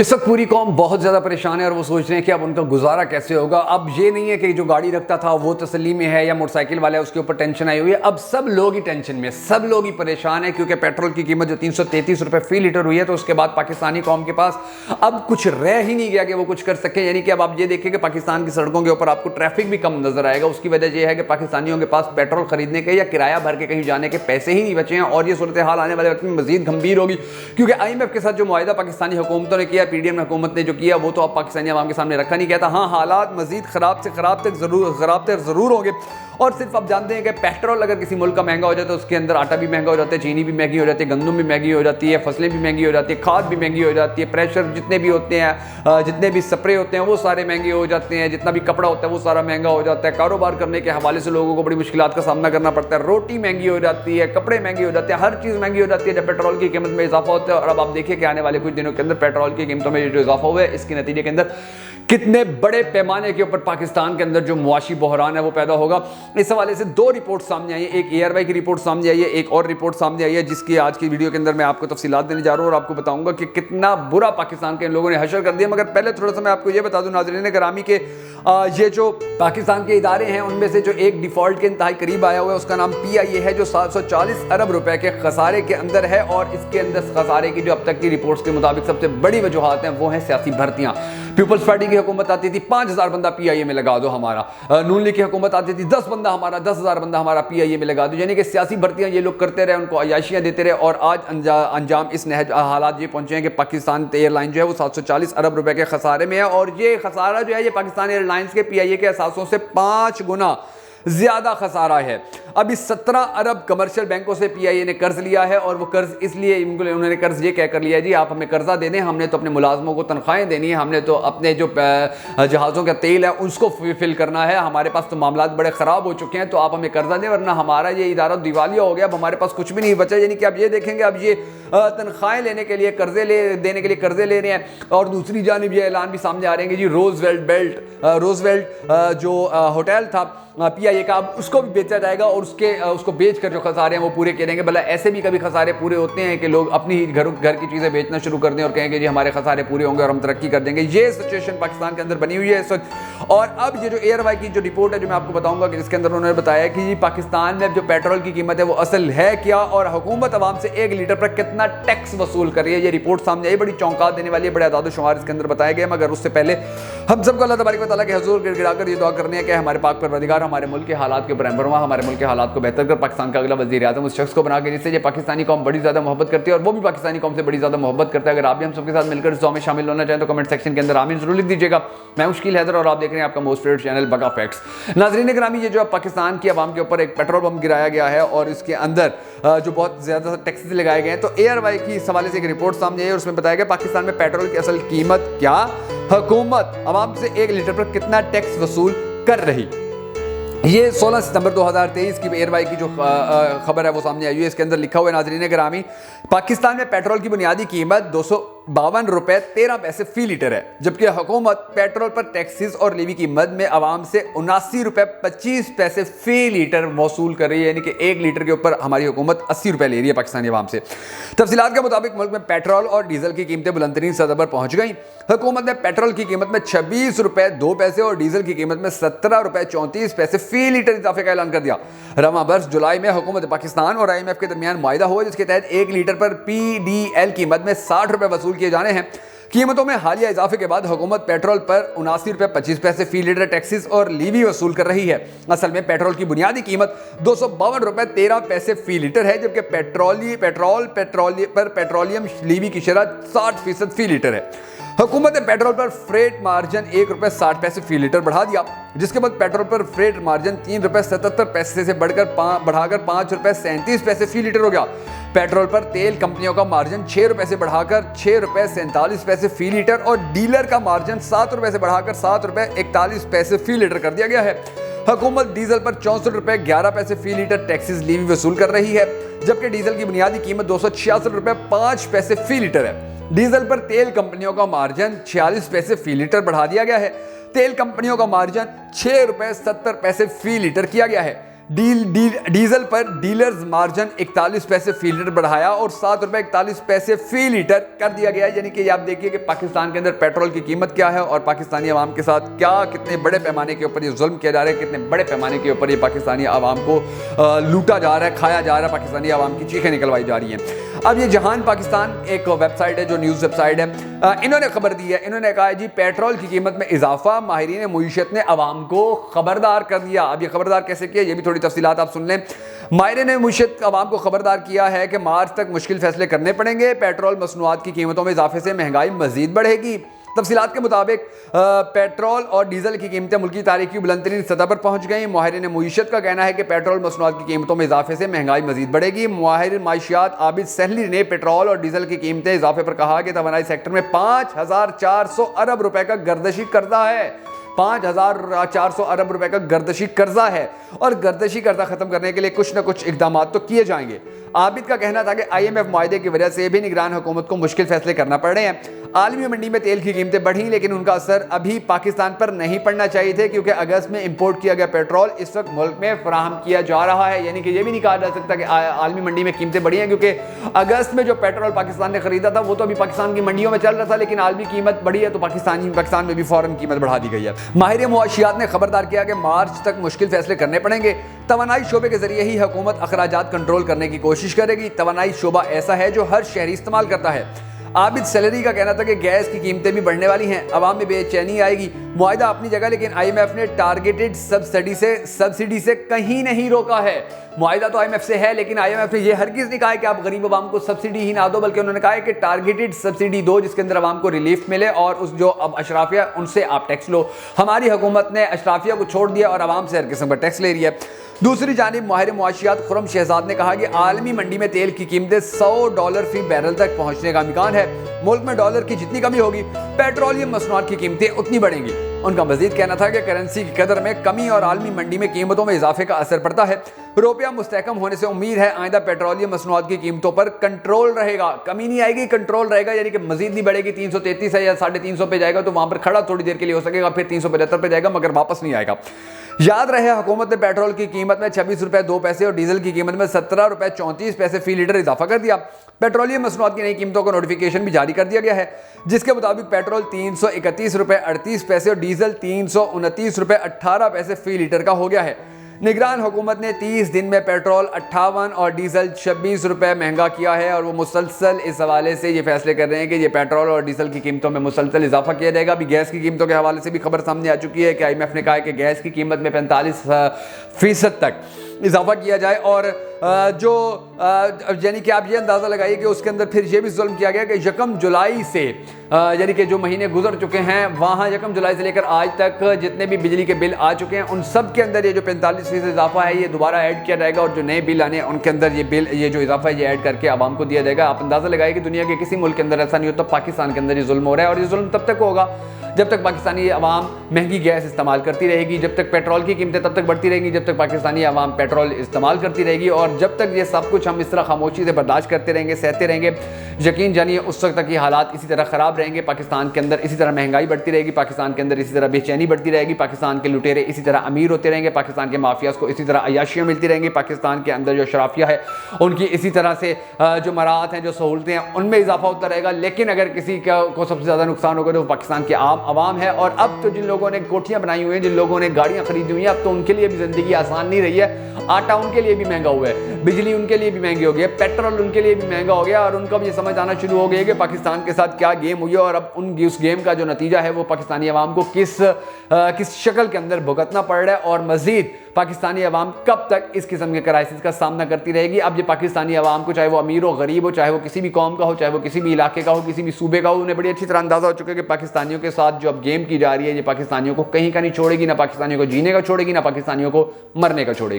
इस वक्त पूरी कौम बहुत ज़्यादा परेशान है और वो सोच रहे हैं कि अब उनका गुजारा कैसे होगा। अब ये नहीं है कि जो गाड़ी रखता था वो तसल्ली में है या मोटरसाइकिल वाला है उसके ऊपर टेंशन आई हुई है। अब सब लोग ही टेंशन में, सब लोग ही परेशान है, क्योंकि पेट्रोल की कीमत जो 333 रुपये फी लीटर हुई है, तो उसके बाद पाकिस्तानी कौम के पास अब कुछ रह ही नहीं गया कि वो कुछ कर सके। यानी कि अब आप ये देखें कि पाकिस्तान की सड़कों के ऊपर आपको ट्रैफिक भी कम नजर आएगा। उसकी वजह यह है कि पाकिस्तानियों के पास पेट्रोल खरीदने के या किराया भर के कहीं जाने के पैसे ही नहीं बचे हैं। और ये सूरत हाल आने वाले वक्त में मजीद गंभीर होगी, क्योंकि IMF के साथ जो मुआहिदा पाकिस्तानी हुकूमतों ने किया, PDM हुकूमत ने जो किया, वो तो अब पाकिस्तानी अवाम के सामने रखा नहीं गया था। हाँ, हालात मजीद खराब से खराब तक जरूर होंगे। और सिर्फ आप जानते हैं कि पेट्रोल अगर किसी मुल्क का महंगा हो जाए तो उसके अंदर आटा भी महंगा हो जाता है, चीनी भी महंगी हो जाती है, गंदम भी महंगी हो जाती है, फसलें भी महंगी हो जाती है, खाद भी महंगी हो जाती है, प्रेशर जितने भी होते हैं, जितने भी स्प्रे होते हैं वो सारे महंगे हो जाते हैं, जितना भी कपड़ा होता है वो सारा महंगा हो जाता है। कारोबार करने के हवाले से लोगों को बड़ी मुश्किलात का सामना करना पड़ता है। रोटी महंगी हो जाती है, कपड़े महंगे हो जाते हैं, हर चीज़ महंगी हो जाती है जब पेट्रोल की कीमत में इजाफा होता है। और अब आप देखिए कि आने वाले कुछ दिनों के अंदर पेट्रोल की कीमतों में जो इजाफा हुआ है, इसके नतीजे के अंदर कितने बड़े पैमाने के ऊपर पाकिस्तान के अंदर जो मुआशी बहरान है वो पैदा होगा। इस हवाले से दो रिपोर्ट सामने आई है, एक ARY की रिपोर्ट सामने आई है, एक और रिपोर्ट सामने आई है, जिसकी आज की वीडियो के अंदर मैं आपको तफसीलात देने जा रहा हूँ और आपको बताऊंगा कि कितना बुरा पाकिस्तान के इन लोगों ने हशर कर दिया। मगर पहले थोड़ा सा मैं आपको ये बता दूं नाज़रीन गिरामी के ये जो पाकिस्तान के इदारे हैं उनमें से जो एक डिफॉल्ट के इंतहाई करीब आया हुआ है उसका नाम PIA है, जो 740 अरब रुपए के खसारे के अंदर है। और इसके अंदर खसारे की जो अब तक की रिपोर्ट्स के मुताबिक सबसे बड़ी वजूहात हैं वो है सियासी भर्तियां। पीपल्स पार्टी की हुकूमत आती थी 5000 बंदा PIA में लगा दो हमारा, नून लीग की हुकूमत आती थी 10 बंदा हमारा, 10,000 बंदा हमारा PIA में लगा दो। यानी कि सियासी भर्तियां ये लोग करते रहे, उनको अयाशियां देते रहे और आज अंजाम इस हालात ये पहुंचे हैं कि पाकिस्तान एयरलाइन जो है वो 740 अरब रुपए के खसारे में है। और ये खसारा जो है ये पाकिस्तान एयरलाइंस के PIA के असासों से 5 गुना ज्यादा खसारा है। अभी 17 अरब कमर्शियल बैंकों से PIA ने कर्ज लिया है और वो कर्ज इसलिए उन्होंने कर्ज ये कहकर लिया है, जी आप हमें कर्जा दे दें, हमने तो अपने मुलाजमों को तनख्वाहें देनी है, हमने तो अपने जो जहाज़ों का तेल है उसको फिल करना है, हमारे पास तो मामला बड़े ख़राब हो चुके हैं, तो आप हमें कर्जा दें वरना हमारा ये इदारा दिवालिया हो गया, अब हमारे पास कुछ भी नहीं बचा। यानी कि आप ये देखेंगे अब ये तनख्वाहें लेने के लिए देने के लिए कर्जे ले रहे हैं। और दूसरी जानिब ये ऐलान भी सामने आ रहे हैं कि जी रोजवेल्ट जो होटल था PIA का, अब उसको भी बेचा जाएगा और उसको बेचकर जो खसारे हैं वो पूरे करेंगे। भला ऐसे भी कभी खसारे पूरे होते हैं कि लोग अपनी ही घर की चीज़ें बेचना शुरू कर दें और कहेंगे जी हमारे खसारे पूरे होंगे और हम तरक्की कर देंगे। ये सिचुएशन पाकिस्तान के अंदर बनी हुई है इस वक्त। और अब ये जो ARY की जो रिपोर्ट है जो मैं आपको बताऊंगा कि जिसके अंदर उन्होंने बताया कि जी पाकिस्तान में जो पेट्रोल की कीमत है वो असल है क्या और हुकूमत अवाम से 1 लीटर पर कितना टैक्स वसूल कर रही है। ये रिपोर्ट सामने आई, बड़ी चौंका देने वाली है, बड़े आदाद शुमार इसके अंदर बताए गए। मगर उससे पहले हम सबको अल्लाह तबारक व तआला के हुजूर गिड़गिड़ाकर ये दुआ करनी है कि हमारे पाक परवरदिगार हमारे मुल्क के हालात के ऊपर रहम, हमारे मुल्क के हालात को बेहतर कर पाकिस्तान का अगला वज़ीर आज़म उस शख्स को बना के जिससे ये पाकिस्तानी कौम बड़ी ज़्यादा मोहब्बत करती है और वो भी पाकिस्तानी कौम से बड़ी ज़्यादा मोहब्बत करता है। अगर आप भी हम सबके साथ मिलकर इस दुआ में शामिल होना चाहें तो कमेंट सेक्शन के अंदर आमीन जरूर लिख दीजिएगा। मैं मुश्किल हैदर और आप देख रहे हैं आपका मोस्ट फेवरेट चैनल बगा फैक्ट्स। नाज़रीन गिरामी, ये जो पाकिस्तान की आवाम के ऊपर एक पेट्रोल बम गिराया गया है और इसके अंदर जो बहुत ज़्यादा टैक्सेस लगाए गए हैं, तो ARY की इस हवाले से एक रिपोर्ट सामने आई और उसमें बताया गया पाकिस्तान में पेट्रोल की असल कीमत क्या, हुकूमत आवाम से 1 लीटर पर कितना टैक्स वसूल कर रही। ये 16 सितंबर 2023 की ARY की जो खबर है वो सामने आई है। इसके अंदर लिखा हुआ है नाज़रीन गिरामी, पाकिस्तान में पेट्रोल की बुनियादी कीमत 252 रुपये 13 पैसे फी लीटर है, जबकि हुकूमत पेट्रोल पर टैक्सेस और लीवी की मद में आवाम से 79 रुपये 25 पैसे फी लीटर वसूल कर रही है। यानी कि 1 लीटर के ऊपर हमारी हुकूमत 80 रुपये ले रही है पाकिस्तानी आवाम से। तफसीलात के मुताबिक मुल्क में पेट्रोल और डीजल की कीमतें बुलंदतरीन सतह पर पहुंच गई। हुकूमत ने पेट्रोल की कीमत में 26 रुपये 2 पैसे और डीजल की कीमत में 17 रुपये 34 पैसे फी लीटर इजाफे का ऐलान कर दिया। रवां बरस जुलाई में हुकूमत पाकिस्तान और IMF के दरमियान मुआहिदा हुआ जिसके तहत 1 लीटर पर PDL की मद में 60 रुपये वसूल किए जाने हैं। कीमतों में हालिया इजाफे के बाद हुकूमत पेट्रोल पर 79 रुपये 25 पैसे फी लीटर टैक्सेस और लीवी वसूल कर रही है। असल में पेट्रोल की बुनियादी कीमत 252 रुपये 13 पैसे फी लीटर है, जबकि पेट्रोलियम लीवी की शरह 60% फी लीटर है। हुकूमत ने पेट्रोल पर फ्रेट मार्जिन 1 रुपये 60 पैसे फी लीटर बढ़ा दिया, जिसके बाद पेट्रोल पर फ्रेट मार्जिन 3 रुपये 77 पैसे से बढ़ाकर 5 रुपये 37 पैसे फी लीटर हो गया। पेट्रोल पर तेल कंपनियों का मार्जिन 6 रुपये से बढ़ाकर 6 रुपये 47 पैसे फी लीटर और डीलर का मार्जिन 7 रुपये से बढ़ाकर 7 रुपये 41 पैसे फी लीटर कर दिया गया है। हुकूमत डीजल पर 64 रुपये 11 पैसे फी लीटर टैक्सेस लीवी वसूल कर रही है, जबकि डीजल की बुनियादी कीमत 266 रुपये 5 पैसे फी लीटर है। डीजल पर तेल कंपनियों का मार्जिन 46 पैसे फी लीटर बढ़ा दिया गया है। तेल कंपनियों का मार्जिन 6 रुपये 70 पैसे फी लीटर किया गया है। डीजल पर डीलर्स मार्जिन 41 पैसे फी लीटर बढ़ाया और 7 रुपए 41 पैसे फी लीटर कर दिया गया है। यानी कि आप देखिए कि पाकिस्तान के अंदर पेट्रोल की कीमत क्या है और पाकिस्तानी अवाम के साथ क्या कितने बड़े पैमाने के ऊपर ये जुल्म किया जा रहा है, कितने बड़े पैमाने के ऊपर ये पाकिस्तानी अवाम को लूटा जा रहा है, खाया जा रहा है, पाकिस्तानी अवाम की चीखें निकलवाई जा रही हैं। अब ये जहान पाकिस्तान एक वेबसाइट है जो न्यूज़ वेबसाइट है, इन्होंने खबर दी है, इन्होंने कहा है जी पेट्रोल की कीमत में इजाफा, माहिरीन मईशत ने अवाम को खबरदार कर दिया। अब ये खबरदार कैसे किया, ये भी थोड़ी तफसीलात आप सुन लें। माहिरीन मईशत अवाम को खबरदार किया है कि मार्च तक मुश्किल फैसले करने पड़ेंगे, पेट्रोल मसनूआत की कीमतों में इजाफे से महंगाई मजीद बढ़ेगी। तफसीलात के मुताबिक पेट्रोल और डीजल की कीमतें मुल्की तारीख की बुलंदतरीन सतह पर पहुंच गई। माहिरीन मईशत का कहना है कि पेट्रोल मसनूआत की कीमतों में इजाफे से महंगाई मजीद बढ़ेगी। माहिर माशियात आबिद सहली ने पेट्रोल और डीजल की कीमतें इजाफे पर कहा कि तवानाई सेक्टर में 5400 अरब रुपए का गर्दशी कर्जा है। 5400 अरब रुपए का गर्दशी कर्जा है और गर्दशी कर्जा खत्म करने के लिए कुछ न कुछ इकदाम तो किए जाएंगे। आबिद का कहना था कि IMF मुआहदे की वजह से भी निगरान हुकूमत को मुश्किल फैसले करना पड़ रहे हैं। आलमी मंडी में तेल की कीमतें बढ़ी लेकिन उनका असर अभी पाकिस्तान पर नहीं पड़ना चाहिए थे क्योंकि अगस्त में इंपोर्ट किया गया पेट्रोल इस वक्त मुल्क में फराहम किया जा रहा है। यानी कि यह भी नहीं कहा जा सकता कि आलमी मंडी में कीमतें बढ़ी हैं क्योंकि अगस्त में जो पेट्रोल पाकिस्तान ने खरीदा था वो तो अभी पाकिस्तान की मंडियों में चल रहा था, लेकिन आलमी कीमत बढ़ी है तो पाकिस्तान में भी फौरन कीमत बढ़ा दी गई है। माहिर मुआशियात ने खबरदार किया कि मार्च तक मुश्किल फैसले करने पड़ेंगे। तवानाई शोबे के जरिए ही हुकूमत अखराजात कंट्रोल करने की कोशिश करेगी। तवानाई शोबा ऐसा है जो हर शहरी इस्तेमाल करता है। आबिद सैलरी का कहना था कि गैस की कीमतें भी बढ़ने वाली हैं, अवाम में बेचैनी आएगी। मुआहिदा अपनी जगह, लेकिन IMF ने टारगेटेड सब्सिडी से कहीं नहीं रोका है। मुआहिदा तो IMF से है लेकिन IMF ने यह हरगिज़ नहीं कहा है कि आप गरीब अवाम को सब्सिडी ही ना दो, बल्कि उन्होंने कहा है कि टारगेटेड सब्सिडी दो जिसके अंदर अवाम को रिलीफ मिले और उस जो अब अशराफिया उनसे आप टैक्स लो। हमारी हुकूमत ने अशराफिया को छोड़ दिया और अवाम से हर किस्म का टैक्स ले रही है। दूसरी जानिब माहिर मुआशियात खुरम शहजाद ने कहा कि आलमी मंडी में तेल की कीमतें $100 फी बैरल तक पहुंचने का इम्कान है। मुल्क में डॉलर की जितनी कमी होगी पेट्रोलियम मसनूआत की कीमतें उतनी बढ़ेंगी। उनका मजीद कहना था कि करेंसी की कदर में कमी और आलमी मंडी में कीमतों में इजाफे का असर पड़ता है। रुपया मुस्तहकम होने से उम्मीद है आइंदा पेट्रोलियम मसनूआत की कीमतों पर कंट्रोल रहेगा, कमी नहीं आएगी, कंट्रोल रहेगा। यानी कि मजीद नहीं बढ़ेगी, 333 है या 350 पे जाएगा तो वहां पर खड़ा थोड़ी देर के लिए हो सकेगा, फिर 375 पे जाएगा मगर वापस नहीं आएगा। याद रहे हुकूमत ने पेट्रोल की कीमत में 26 रुपए 2 पैसे और डीजल की कीमत में 17 रुपए 34 पैसे फी लीटर इजाफा कर दिया। पेट्रोलियम मसनूआत की नई कीमतों का नोटिफिकेशन भी जारी कर दिया गया है जिसके मुताबिक पेट्रोल 331 रुपए 38 पैसे और डीजल 329 रुपए 18 पैसे फी लीटर का हो गया है। निगरान हुकूमत ने 30 दिन में पेट्रोल 58 और डीजल 26 रुपए महंगा किया है और वो मुसलसल इस हवाले से ये फैसले कर रहे हैं कि ये पेट्रोल और डीजल की कीमतों में मुसलसल इजाफा किया जाएगा। अभी गैस की कीमतों के हवाले से भी खबर सामने आ चुकी है कि IMF ने कहा है कि गैस की कीमत में 45% तक इजाफा किया जाए और यानी कि आप ये अंदाज़ा लगाइए कि उसके अंदर फिर ये भी जुल्म किया गया कि 1 जुलाई से यानी कि जो महीने गुजर चुके हैं वहाँ 1 जुलाई से लेकर आज तक जितने भी बिजली के बिल आ चुके हैं उन सब के अंदर ये जो 45% इजाफा है ये दोबारा ऐड किया जाएगा और जो नए बिल आने हैं उनके अंदर ये जो इजाफा है ये ऐड करके आवाम को दिया जाएगा। आप अंदाज़ा लगाइए कि दुनिया के किसी मुल्क के अंदर ऐसा नहीं होता, पाकिस्तान के अंदर ये जुल्म हो रहा है और ये जुल्म तब तक होगा जब तक पाकिस्तानी अवाम महंगी गैस इस्तेमाल करती रहेगी, जब तक पेट्रोल की कीमतें तब तक बढ़ती रहेंगी जब तक पाकिस्तानी अवाम पेट्रोल इस्तेमाल करती रहेगी और जब तक ये सब कुछ हम इस तरह खामोशी से बर्दाश्त करते रहेंगे, सहते रहेंगे, यकीन जानिए उस वक्त तक ये हालात इसी तरह ख़राब रहेंगे। पाकिस्तान के अंदर इसी तरह महंगाई बढ़ती रहेगी, पाकिस्तान के अंदर इसी तरह बेचैनी बढ़ती रहेगी, पाकिस्तान के लुटेरे इसी तरह अमीर होते रहेंगे, पाकिस्तान के माफियाज को इसी तरह अयाशियाँ मिलती रहेंगी, पाकिस्तान के अंदर जो शराफिया है उनकी इसी तरह से जो मराहत हैं, जो सहूलतें हैं उनमें इजाफा होता रहेगा। लेकिन अगर किसी को सबसे ज़्यादा नुकसान होगा तो पाकिस्तान के आम आवाम है। और अब तो जिन लोगों ने कोठियाँ बनाई हुई हैं, जिन लोगों ने गाड़ियाँ खरीदी हुई हैं, अब तो उनके लिए भी ज़िंदगी आसान नहीं रही है। आटा उनके लिए भी महंगा हुआ है, बिजली उनके लिए भी महंगी हो गई है, पेट्रोल उनके लिए भी महंगा हो गया और उनको भी ये समझ आना शुरू हो गया कि पाकिस्तान के साथ क्या गेम हुई है और अब उस गेम का जो नतीजा है वो पाकिस्तानी अवाम को किस शक्ल के अंदर भुगतना पड़ रहा है और मजीद पाकिस्तानी अवाम कब तक इस किस्म के क्राइसिस का सामना करती रहेगी। अब ये पाकिस्तानी अवाम को, चाहे वो अमीर हो, गरीब हो, चाहे वो किसी भी कौम का हो, चाहे वो किसी भी इलाके का हो, किसी भी सूबे का हो, उन्हें बड़ी अच्छी तरह अंदाजा हो चुका है कि पाकिस्तानियों के साथ जो अब गेम की जा रही है ये पाकिस्तानियों को कहीं का नहीं छोड़ेगी, ना पाकिस्तानियों को जीने का छोड़ेगी, ना पाकिस्तानियों को मरने का छोड़ेगी।